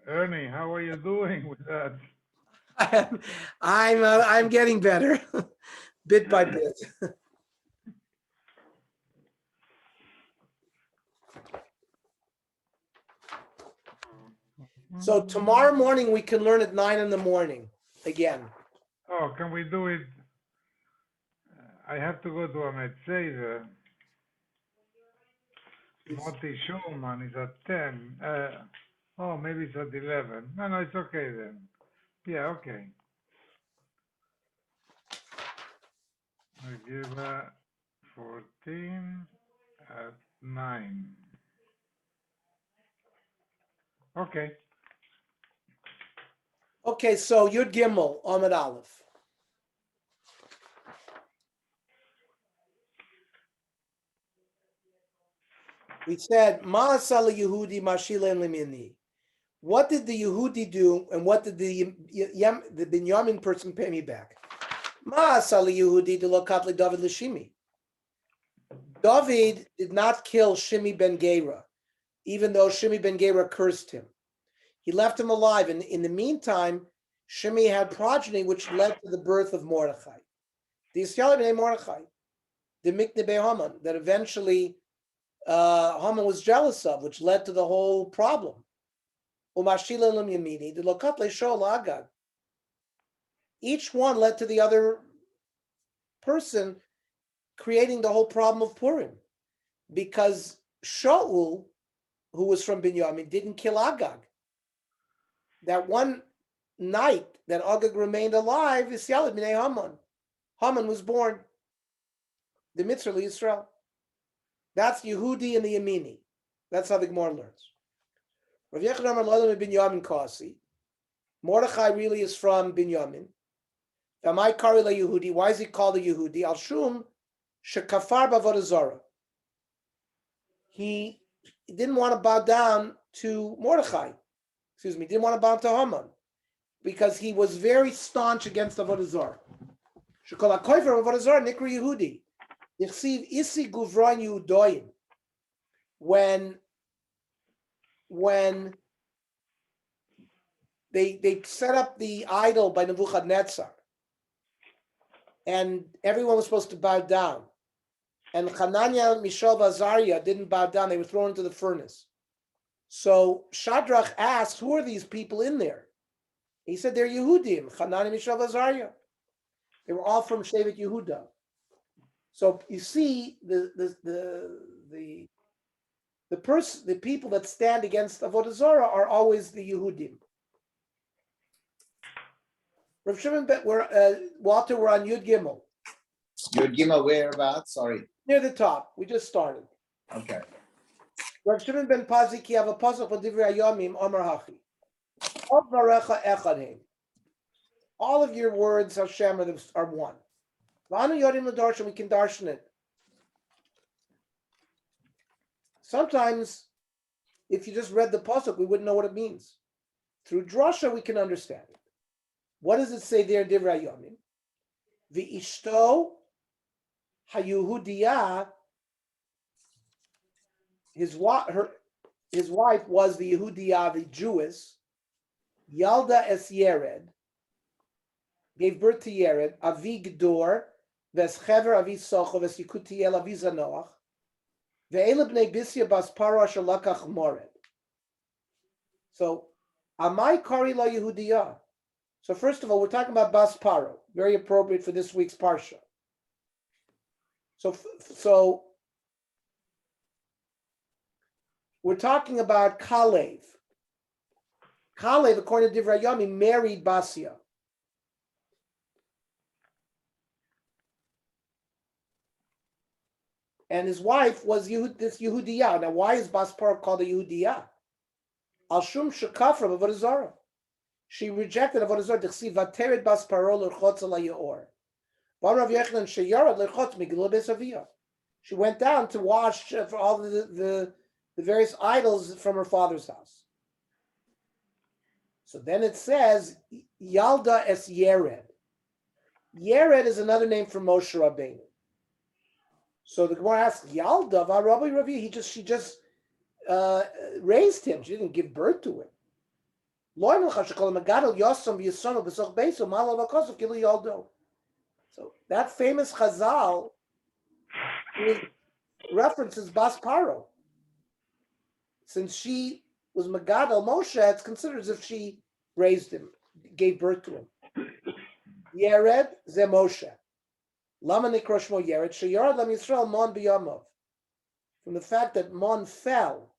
Ernie, how are you doing with that? I'm getting better, bit by bit. So tomorrow morning we can learn at 9 in the morning again. Oh, can we do it? I have to go to a Metzeder. Moti Schulman is at 10. Oh, maybe it's at 11. No, it's okay then. Yeah, okay. Megillah 14 at 9. Okay. Okay, so Yud Gimel, Amud Aleph. We said, Ma'asala Yehudi Mashilen Limini. What did the Yehudi do, and what did the Binyamin person pay me back? Ma'asala Yehudi de Lokatli David Lishimi. David did not kill Shimi ben Gera, even though Shimi ben Gera cursed him. He left him alive, and in the meantime, Shimi had progeny which led to the birth of Mordechai. The Yisrael b'nei Mordechai, the Mikne Haman, that eventually Haman was jealous of, which led to the whole problem. Each one led to the other person, creating the whole problem of Purim. Because Shaul, who was from Binyamin, didn't kill Agag. That one night that Agag remained alive, is Yalad B'nei Haman. Haman was born. The Mitzvah Yisrael. That's Yehudi and the Yemini. That's how the Gemara learns. Rav Yechon Amar Lo Binyamin Kasi. Mordechai really is from Binyamin. Amai Kari La Yehudi. Why is he called a Yehudi? Al Shum Shekafar B'Avodah Zarah. He didn't want to bow down to Mordechai. Excuse me, didn't want to bow to Haman because he was very staunch against Avodah Zarah. Shekol HaKofer Avodah Zarah Nikra Yehudi. Yichsiv Isi Guvron Yehudoyim. When they set up the idol by Nebuchadnezzar, and everyone was supposed to bow down, and Hananiah, Mishael, Azariah didn't bow down; they were thrown into the furnace. So Shadrach asked, "Who are these people in there?" He said, "They're Yehudim, Hananiah, Mishael, Azariah. They were all from Shevet Yehuda." So you see the people that stand against Avodah Zarah are always the Yehudim. Rav Shimon Walter, we're on Yud Gimel. Yud Gimel, whereabouts? Sorry. Near the top. We just started. Okay. Rav Shimon ben Pazi ki have a pasuk for Divrei Hayomim Amar Hachi. Av Varecha Echad Hein. All of your words, Hashem, are one. V'anu Yodim L'Darshan, we can darshan it. Sometimes, if you just read the pasuk, we wouldn't know what it means. Through drasha, we can understand it. What does it say there in Divrei Hayomim? V'ishto hayehudiyah. His wife was the Yehudiyah, the Jewess. Yalda es Yered, gave birth to Yered. Avi Gdor, ves Chever Avi Socho, ves Yikutiel Avi Zanoach. Ve'ele bnei Bisya bas Paro asher lakach Mored. So, Amai Kari la Yehudiyah. So first of all, we're talking about Bas Paro, very appropriate for this week's Parsha. So we're talking about Kalev. Kalev, according to Divrei Hayomim, married Basia. And his wife was this Yehudiyah. Now, why is Bas Paro called a Yehudiyah? Al Shum Shekafra Avodah Zarah. She rejected Avodah Zarah. D'chsiv Vateret Bas Paro l'rchotz ala Yaor. Rav Yechon sheyarad l'rchotz Megillah Besaviyah. She went down to wash for all the various idols from her father's house. So then it says Yalda es Yered. Yered is another name for Moshe Rabbeinu. So the Gemara asks, Yalda v'Rabbi Ravi. She just raised him. She didn't give birth to him. So that famous Chazal references Bas Paro. Since she was Megadol Moshe, it's considered as if she raised him, gave birth to him. Yered ze Moshe. Lama nikra shmo Yered, sheyarad lam Yisrael mon b'yamav. From the fact that Mon fell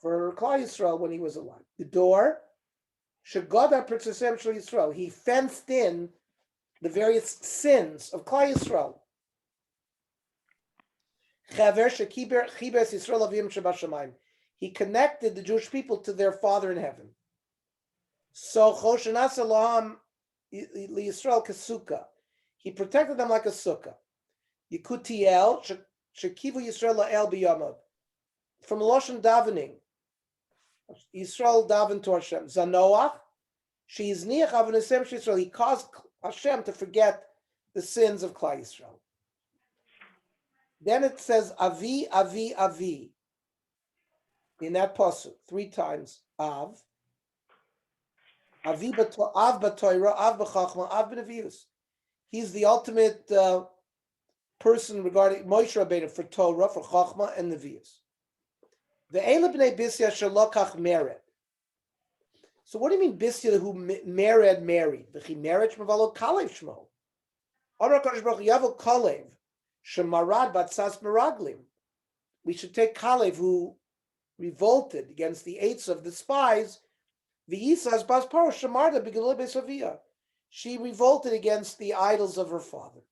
for Klal Yisrael when he was alive. The door, shegodar pritzesem shel Yisrael. He fenced in the various sins of Klal Yisrael. Chaver shekiber chibes Yisrael avim shebashamayim. He connected the Jewish people to their Father in heaven. So choshenas eloham liYisrael kasuka. He protected them like a sukkah. Yikutiel shekivu Yisrael la'el b'yamav. From Loshen davening, Yisrael daven to Hashem. Zanoach, sheizniach avanesem Yisrael. He caused Hashem to forget the sins of Klal Yisrael. Then it says Avi, Avi, Avi. In that pasuk, 3 times Av. Avi Av b'Torah, Av b'Chachma, Av b'Nevius. He's the ultimate person regarding Moshe Rabbeinu for Torah, for Chachma, and Nevius. Ve'ele b'nei Bisya shelokach mered. So what do you mean Bisya who mered married? V'chi mered shmavalo kalev shmo. Amar Kadosh Baruch Hu Yavo kalev shemarad batzas meraglim. We should take Kalev who revolted against the eights of the spies. V'yisas bas paro shemarda b'geloi besavia. She revolted against the idols of her father.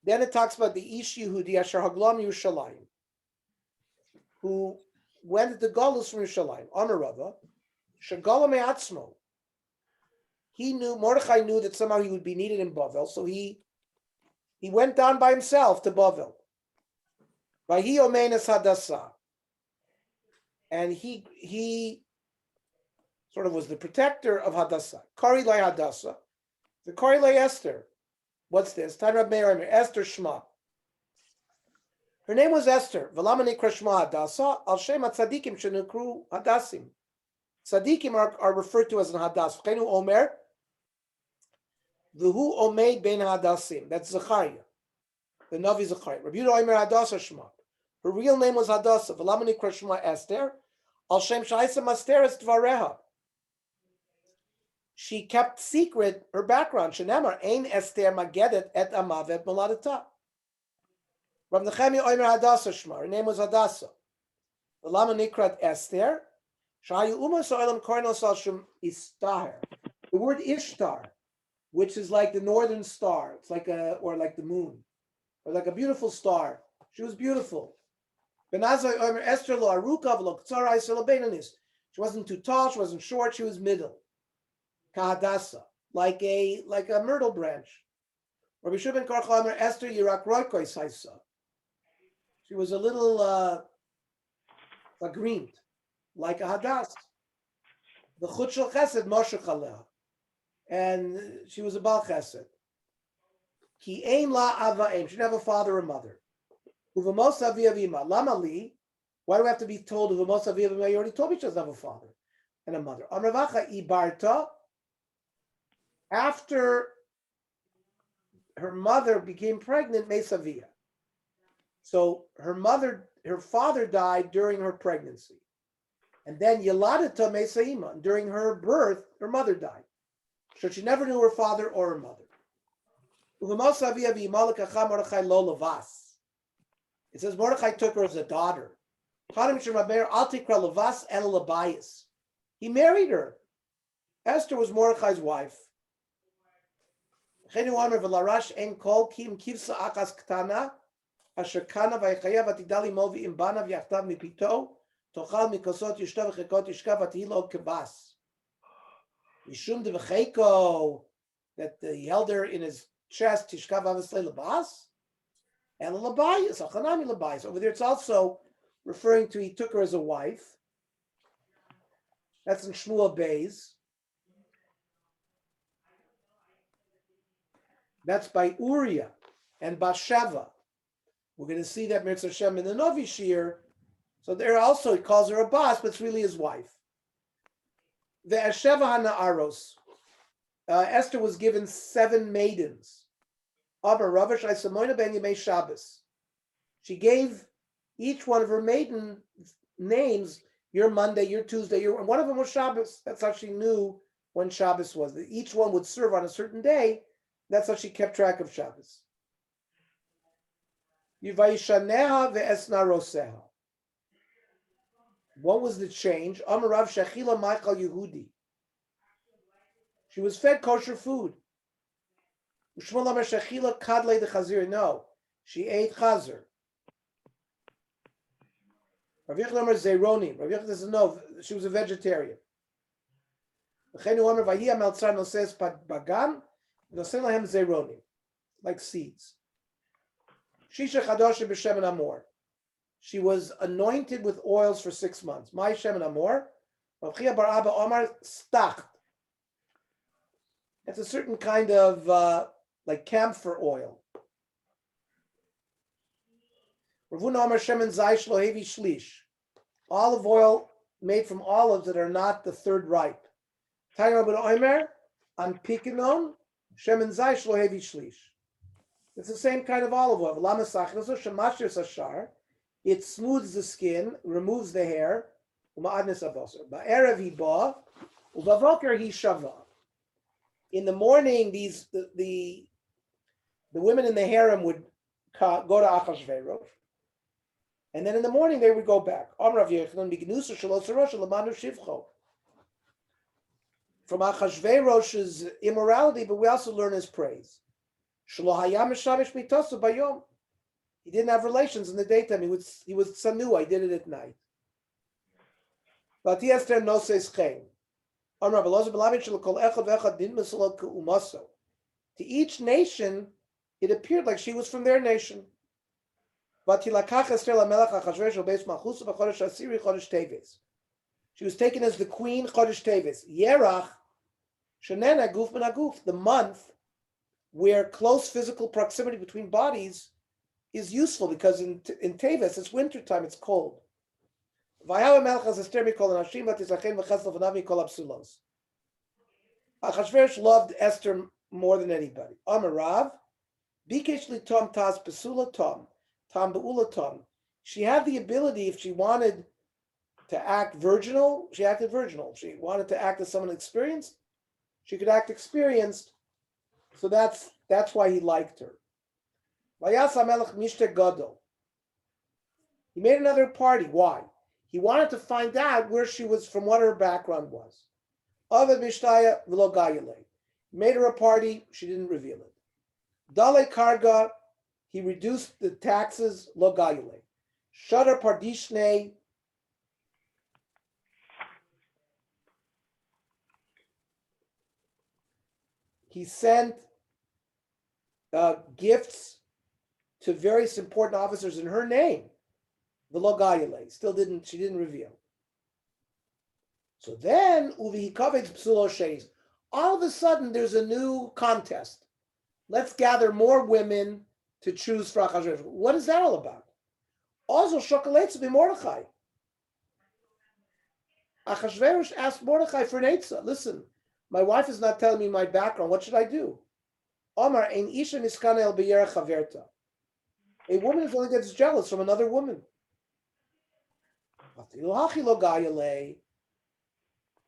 Then it talks about the Ish Yehudi Asher Haglam Yerushalayim, who went to Golus from Yerushalayim. Amar Rava, Shagala Me'atzmo. Mordechai knew that somehow he would be needed in Bavel, so he went down by himself to Bavel. Vahi Omenes Hadassah. And he sort of was the protector of Hadassah. Kari Lai Hadassah. The Kari Lai Esther. What's this? Tan Meir, Esther Shema. Her name was Esther. V'lama nikra Shema Hadassah, al shem tzadikim shenukru Hadassim. Tzadikim are referred to as an Hadass. V'chenu Omer, v'hu Omeid ben Hadassim. That's Zechariah, the Navi Zechariah. Rabbi Yehuda Omer Hadassah Shema. Her real name was Hadassah. V'lama nikra Shema Esther, al shem sha'isa masteres dvareha. She kept secret her background. Shenemar ein Esther magedet et amavet moladata. Rav Nechemia Omer Hadassah Shema. Her name was Hadassah. V'lama nikrat Esther. Shayu umas ha'olam kornos al shem Ishtar. The word Ishtar, which is like the northern star. It's like like the moon, or like a beautiful star. She was beautiful. Benazai Omer Esther lo aruka v'lo ktsara isel beinanis. She wasn't too tall. She wasn't short. She was middle. Kahadasa, like a myrtle branch. Rabbi Shimon Karcha Omer Esther Yirak Roikois Haisa. She was a little green, like a hadas. The chut shel chesed Moshe Chaleh, and she was a bal chesed. Ki ein la avaim. She didn't have a father or mother. Uvamos avi avima. Lama li. Why do we have to be told uvamos avi avima? You already told me she doesn't have a father and a mother. Amravacha ibarta. After her mother became pregnant, Mesavia. So her father died during her pregnancy. And then Yeladata Mesaima, during her birth, her mother died. So she never knew her father or her mother. It says Mordechai took her as a daughter. He married her. Esther was Mordechai's wife. He married that he held her in his chest, tishkav avasle labas, and labayis, achanami labayis. Over there, it's also referring to he took her as a wife. That's in Shmuel Beis. That's by Uriah and Basheva. We're going to see that Mirz Hashem in the Novi Shir. So there also he calls her a bas, but it's really his wife. Ve'esheva hana'aros. Esther was given 7 maidens. Aber Rava Shai Samoina ben Yemei Shabbos. She gave each one of her maiden names, your Monday, your Tuesday, and one of them was Shabbos. That's how she knew when Shabbos was. Each one would serve on a certain day. That's how she kept track of Shabbos. Yivayishaneha ve'esna roseha. What was the change? Amarav Shechila Michael Yehudi. She was fed kosher food. Ushmol Amar Shechila Kadle de Chazir. No, she ate Chazir. Rav Yochanan Amar Zeroni. Rav Yochanan says no, she was a vegetarian. Chenu Amar Vayia Meltzar Noses Bagam Nosei Lahem Zeroni, like seeds. Shisha Chadosha B'Shemen Amor. She was anointed with oils for 6 months. My Shemen Amor. Rav Chia Bar Abba Omar Stacht. It's a certain kind of like camphor oil. Ravuna Omar Shemen Zaysh Lohevi Shlish. Olive oil made from olives that are not the third ripe. Tanya Rabbi Omer on Pikinon Shemen Zaysh Lohevi Shlish. It's the same kind of olive oil. Lama Sachnaso Shemashir Sashar. It smooths the skin, removes the hair. Uma'adnes Abosar. Ba'erev hi ba, uvavoker hi shava. In the morning, the women in the harem would go to Achashverosh, and then in the morning they would go back. From Achashverosh's immorality, but we also learn his praise. He didn't have relations in the daytime. He was sanua. He did it at night. To each nation, it appeared like she was from their nation. She was taken as the queen Chodesh Teves. Yerach, Shenena Guf Ben Aguf, the month where close physical proximity between bodies is useful, because in Teves it's wintertime, it's cold. Achashverosh loved Esther more than anybody. Amarav, Bikesh li Tom Tas Pesula Tom, Tom Beula Tom. She had the ability, if she wanted to act virginal, she acted virginal. If she wanted to act as someone experienced, she could act experienced. So that's why he liked her. Vayas HaMelech Mishte Gadol. He made another party. Why? He wanted to find out where she was from, what her background was. Avad Mishtaya V'lo Gayale. He made her a party, she didn't reveal it. Dale Karga, he reduced the taxes, Lo Gayale. Shadar Pardishne, he sent gifts to various important officers in her name. V'lo Gayale, she didn't reveal. So then, Uvihikavetz Psulo Sheis. All of a sudden, there's a new contest. Let's gather more women to choose for Achashverosh. What is that all about? Also, Shokoletz be Mordechai. Achashverosh asked Mordechai for an Eitzah. Listen, my wife is not telling me my background. What should I do? Omar, ein isha niskana el b'yerech haverta. A woman is only gets jealous from another woman.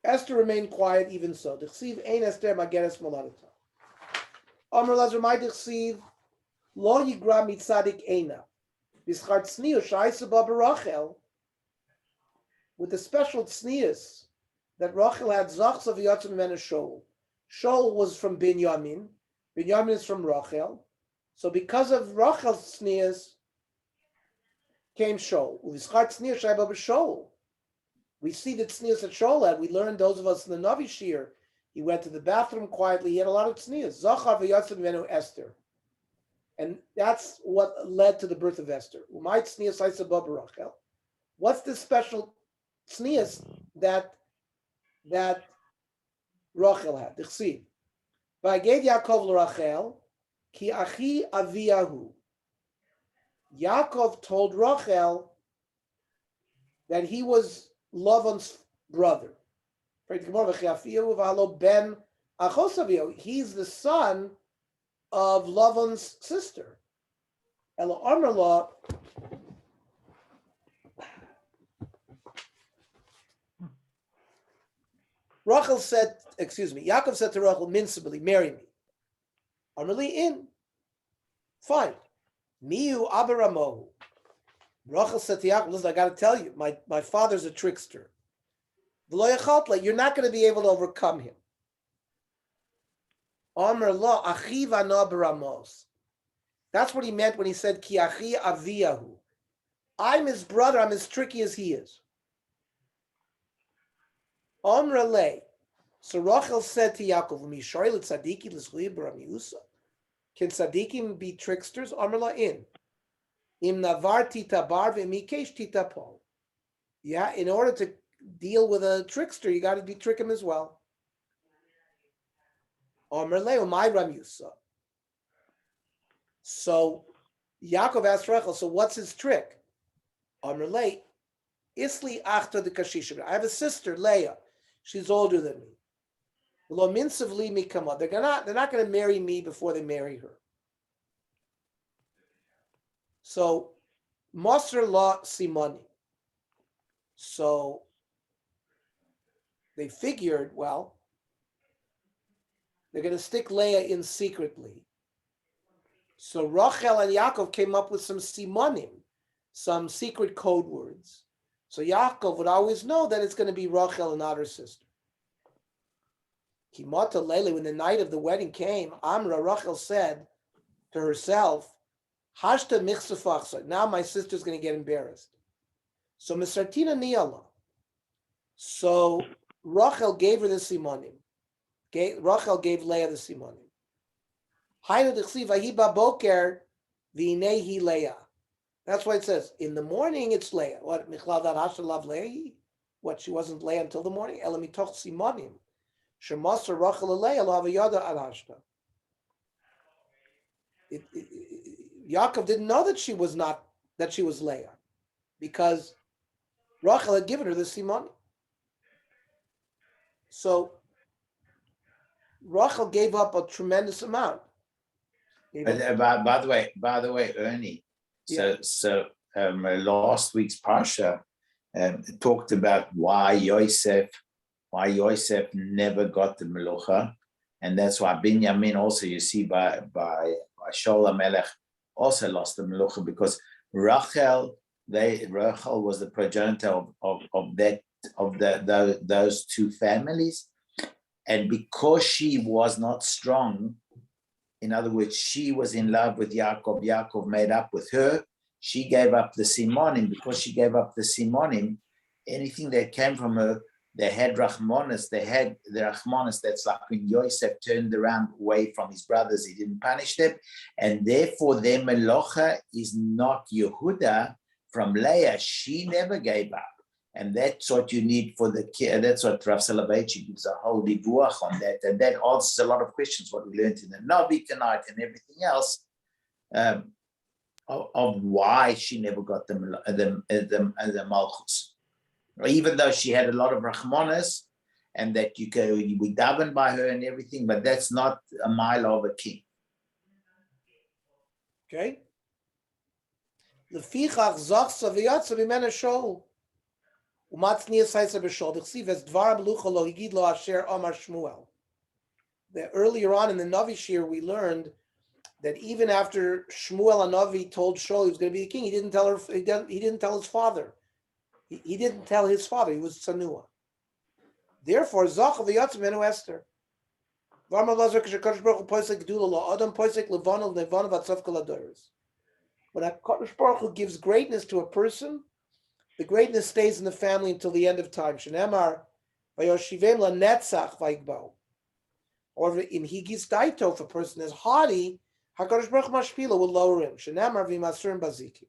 Esther remained quiet even so. D'chsiv ein Esther mageres moladata. Amar Lazar my d'chsiv lo yigra mitzadik eina. B'schar tznius sh'aisa ba Rachel, with the special tznius that Rachel had zachs of yatzim mena Shaul. Shaul was from Binyamin. Binyamin is from Rachel. So because of Rachel's tznius came Shaul. U'v'schar tznius sh'ai ba Shaul. We see that tznius that Shaul had. We learned, those of us in the Navi Shir, he went to the bathroom quietly. He had a lot of tznius. Zachar v'yatzim menu Esther. And that's what led to the birth of Esther. Umay tznius aisa ba Rachel. What's this special tznius that Rachel had? D'chsiv. V'aged Yaakov l'Rachel ki achi aviyahu. Yaakov told Rachel that he was Lavan's brother. He's the son of Lavan's sister. Elo Amar La. Yaakov said to Rachel, mincibly, marry me. Amrli in. Fine. Miu Abaramohu. Rachel said to Yaakov, listen, I got to tell you, my father's a trickster. You're not going to be able to overcome him. Amr lo achiv ana baramos. That's what he meant when he said ki achi aviyahu. I'm his brother. I'm as tricky as he is. Amr le. So Rachel said to Yaakov, can tzaddikim be tricksters? Amr la in. Im navar titabar v'mikesh titapol. Yeah, in order to deal with a trickster, you got to trick him as well. Amr le umay ramusa. So Yaakov asked Rachel, so what's his trick? Amr le, isli achta de kashisha. I have a sister, Leah. She's older than me. Lo minsavli mikama. They're not going to marry me before they marry her. So Moser la simoni. So they figured, well, they're going to stick Leah in secretly. So Rachel and Yaakov came up with some simonim, some secret code words. So Yaakov would always know that it's going to be Rachel and not her sister. Kimata Lele, when the night of the wedding came, Amra, Rachel said to herself, Hashta michsafachsa, now my sister's going to get embarrassed. So Misartina Niala. So Rachel gave her the simonim. Rachel gave Leah the simonim. That's why it says, in the morning it's Leah. What, What, she wasn't Leah until the morning? Elamitoch simonim. Shemasa Rachel Leah lavayada arashta. Yaakov didn't know that she was Leah, because Rachel had given her the simonim. So Rachel gave up a tremendous amount. By the way, Ernie. So last week's parsha talked about why Yosef never got the melucha, and that's why Binyamin also, you see, by Shaul HaMelech also lost the melucha, because Rachel was the progenitor of those two families, and because she was not strong, in other words, she was in love with Yaakov. Yaakov made up with her. She gave up the simonim. Because she gave up the simonim, anything that came from her, they had Rachmanis. They had the Rachmanis. That's like when Yosef turned around away from his brothers, he didn't punish them. And therefore, their melocha is not Yehuda from Leah. She never gave up. And that's what you need for the kid. That's what Rav Soloveitchik gives a whole divuach on that. And that answers a lot of questions, what we learned in the Navi tonight and everything else, of why she never got the Malchus. Even though she had a lot of Rachmanas, and that we daven by her and everything, but that's not a mile of a king. Okay. Lefichach zachsa v'yatsa b'mena shol. Earlier on in the Navi Shir, we learned that even after Shmuel HaNavi told Shaul he was going to be the king, he didn't tell her. He didn't tell his father. He didn't tell his father. He was Tsanua. Therefore, Zach of the Yatzmenu Esther. When a Kadosh Baruch Hu gives greatness to a person, the greatness stays in the family until the end of time. Shenemar vayoshivem lanetzach vayikbau. Or he gives daito, if a person is haughty, HaKadosh Baruch Mashpila will lower him. Shenemar v'masurim baziki.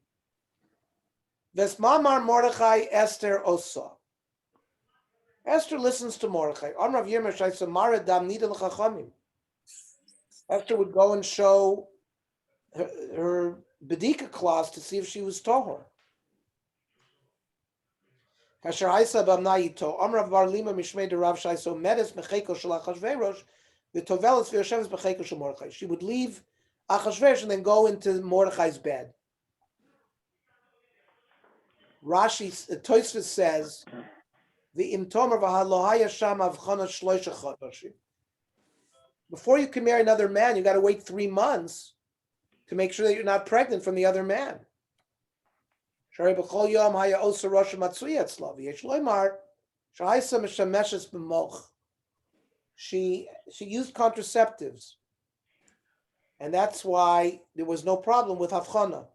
Vesmamar Mordechai Esther Osa. Esther listens to Mordechai. Amrav Yirmashai Samara Dam Nida l'Chachamim. Esther would go and show her Bedika class to see if she was Tohor. Kasher Isa b'amnayito. Amrav bar lima mishmei de Rav Shaiso medes mecheko shel Achashverosh v'tovelis v'yosheves mecheko shel Mordechai. She would leave Achashverosh and then go into Mordechai's bed. Rashi, Tosfos says, "V'im tomer v'halohaya sham avchana shloisha chodashim." Before you can marry another man, you got to wait 3 months to make sure that you're not pregnant from the other man. Shari b'chol yom haya osa rosh matzuyah etzla v'yesh loymar sha'isa mishameshes b'moch. She used contraceptives, and that's why there was no problem with havchana.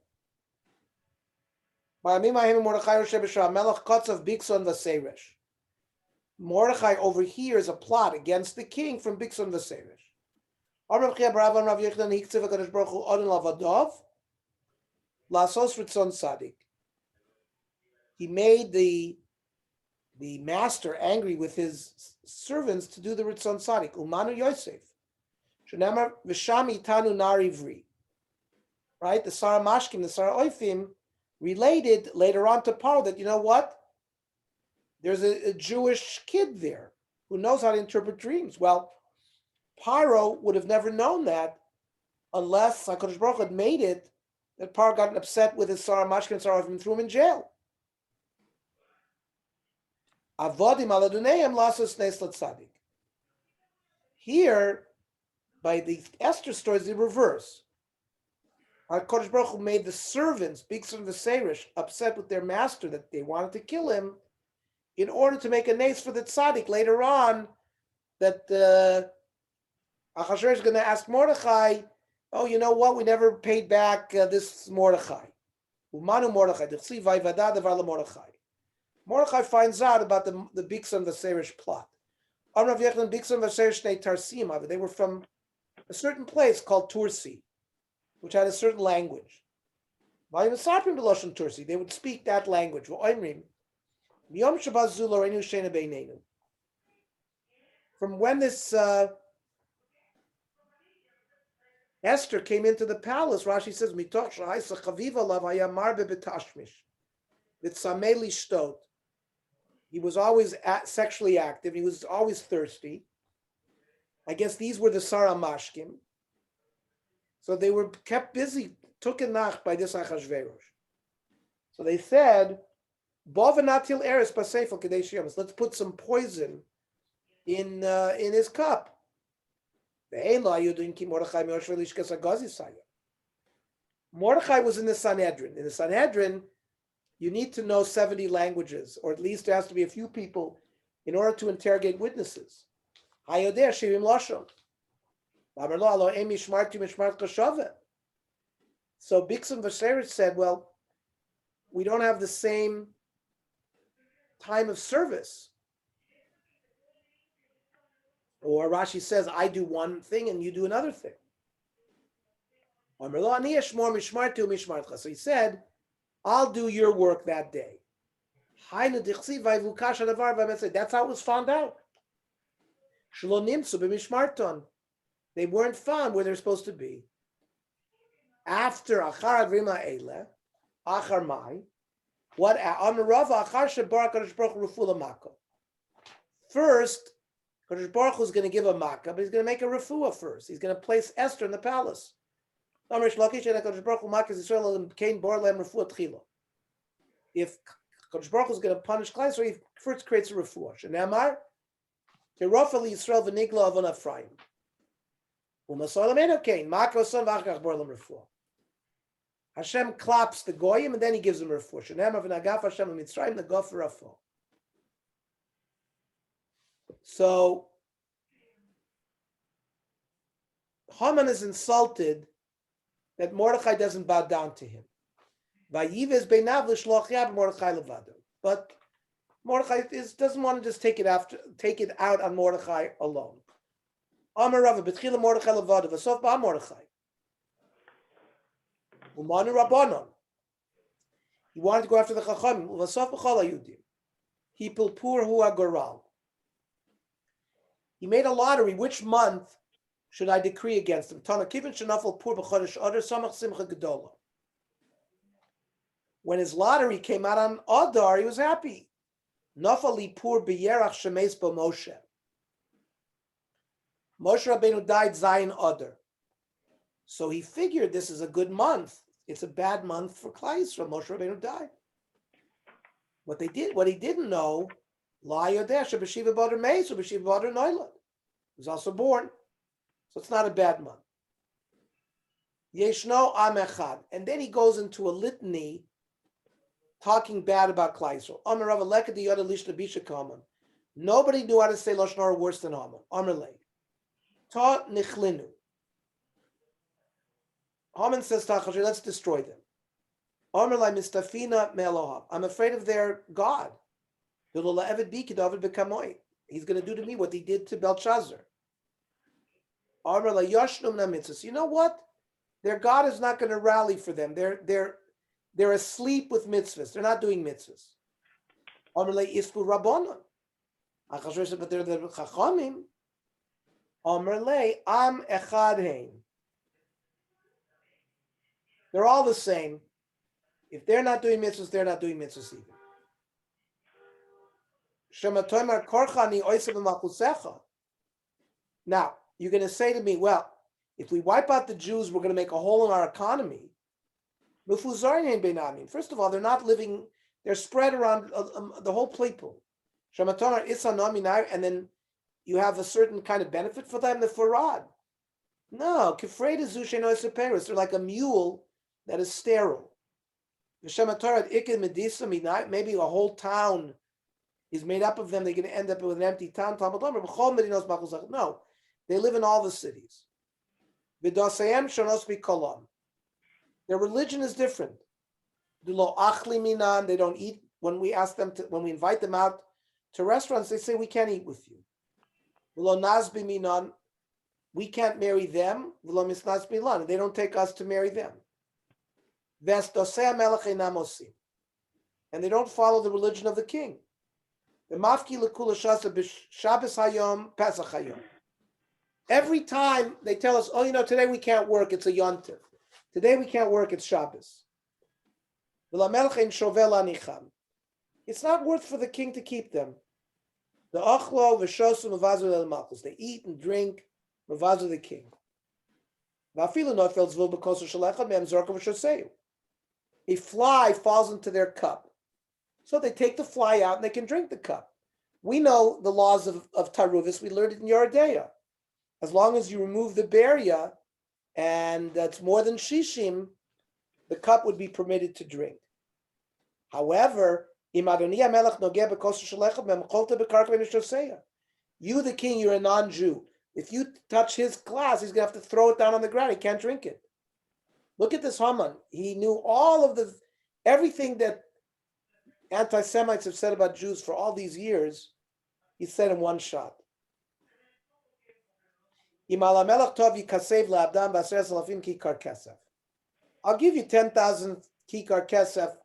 Mordechai overhears a plot against the king from Bikson Vaseresh. He made the master angry with his servants to do the Ritzon Sadik. Umanu Yosef. Shenamar Vishami Tanu Narivri. Right? The Sarah Mashkim, the Sarah Oifim related later on to Paro that, you know what? There's a Jewish kid there who knows how to interpret dreams. Well, Paro would have never known that unless HaKadosh Baruch Hu had made it that Paro got upset with his Sarah Mashkim and Sarah and threw him in jail. Avodim aladuneim lasos nes latzadik. Here, by the Esther stories, the reverse. HaKadosh Baruch Hu made the servants, Bikson Vaseresh, upset with their master that they wanted to kill him in order to make a nace for the tzaddik later on that Achashverosh is going to ask Mordechai, oh, you know what? We never paid back this Mordechai. Umanu Mordechai. Mordechai finds out about the Bikson Vaseresh plot. They were from a certain place called Tursi, which had a certain language. They would speak that language. From when this Esther came into the palace, Rashi says, he was always sexually active. He was always thirsty. I guess these were the Sarah Mashkim. So they were kept busy, took a nacht by this Achashverosh. So they said, let's put some poison in his cup. Mordechai was in the Sanhedrin. In the Sanhedrin, you need to know 70 languages, or at least there has to be a few people in order to interrogate witnesses. So Bikson Vaseresh said, well, we don't have the same time of service. Or Rashi says, I do one thing and you do another thing. So he said, I'll do your work that day. That's how it was found out. They weren't found where they're supposed to be. After Achar Adrima Eile, Achar Mai, what first, Kadosh Baruch Hu is going to give a makkah, but he's going to make a refuah first. He's going to place Esther in the palace. If Kadosh Baruch Hu is going to punish Klai, so he first creates a refuah. Shenamar, Terofel Yisrael v'nigla avon Ephraim. U'masolam eno kain, makro son v'achkach borlam refuah. Hashem claps the goyim and then he gives them refuah. Shenamar v'nagaf Hashem v'mitzrayim nagaf v'rafah. So Haman is insulted that Mordechai doesn't bow down to him. But Mordechai doesn't want to just take it out on Mordechai alone. Amar Rava betchila Mordechai levada v'sof ba Mordechai. Umanu Rabbanon. He wanted to go after the Chachamim. V'sof b'chol hayudim. Hipul pur hu agoral. He made a lottery. Which month should I decree against him? Tana kivin shenafel pur b'chodesh adar samach simcha gedola. When his lottery came out on Adar, he was happy. Nafali pur b'yerach shemes bo Moshe. Moshe Rabbeinu died Zayin Adar. So he figured this is a good month. It's a bad month for Klal Yisrael. Moshe Rabbeinu died. What he didn't know, La Yodeh Shebeshiva Badr Meis or Beshiva Badr Noilad. He was also born. So it's not a bad month. Yeshno Am Echad. And then he goes into a litany talking bad about Klal Yisrael. Amar Rav Lekad Yoda Lishna Bisha Kaman. Nobody knew how to say Lashon Hara worse than Haman. Amar Lei. Ta Nichlinu. Haman says to Achashverosh, let's destroy them. Amar Lei Mistafina Me'Eloham. I'm afraid of their God. He's going to do to me what he did to Belshazzar. Amar Lei Yoshnum Na Mitzvahs. You know what? Their God is not going to rally for them. They're asleep with mitzvahs. They're not doing mitzvahs. Amar Lei Isku Rabbanon. Achashverosh said, but they're the Chachamim. Amar Lei Am Echad Hein. They're all the same. If they're not doing mitzvahs, they're not doing mitzvahs either. Now, you're going to say to me, well, if we wipe out the Jews, we're going to make a hole in our economy. First of all, they're not living, they're spread around the whole people. And then you have a certain kind of benefit for them, the farad. No, they're like a mule that is sterile. Maybe a whole town is made up of them. They're going to end up with an empty town. No, they live in all the cities. Their religion is different. They don't eat. When we ask them to, when we invite them out to restaurants, they say we can't eat with you. We can't marry them. They don't take us to marry them. And they don't follow the religion of the king. Every time they tell us, oh, today we can't work, it's a yontif. Today we can't work, it's Shabbos. It's not worth for the king to keep them. They eat and drink, mavazu the king. A fly falls into their cup. So they take the fly out and they can drink the cup. We know the laws of Taruvis. We learned it in Yoredeya. As long as you remove the beria, and that's more than shishim, the cup would be permitted to drink. However, you, the king, you're a non-Jew. If you touch his glass, he's going to have to throw it down on the ground. He can't drink it. Look at this Haman. He knew everything that anti-Semites have said about Jews for all these years. He said in one shot. I'll give you 10,000 kikar kesef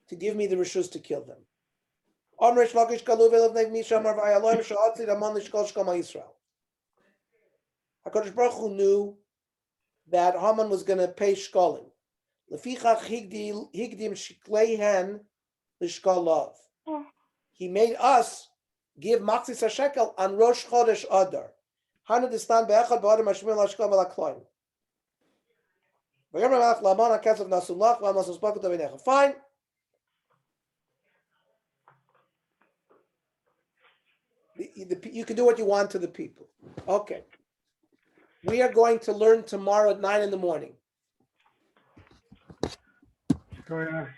to give me the rishus to kill them. HaKadosh Baruch Hu knew that Haman was going to pay shkolim. He made us give Maxis HaShekel on Rosh Chodesh Adar. Fine. You can do what you want to the people. Okay. We are going to learn tomorrow at 9 in the morning. Go ahead.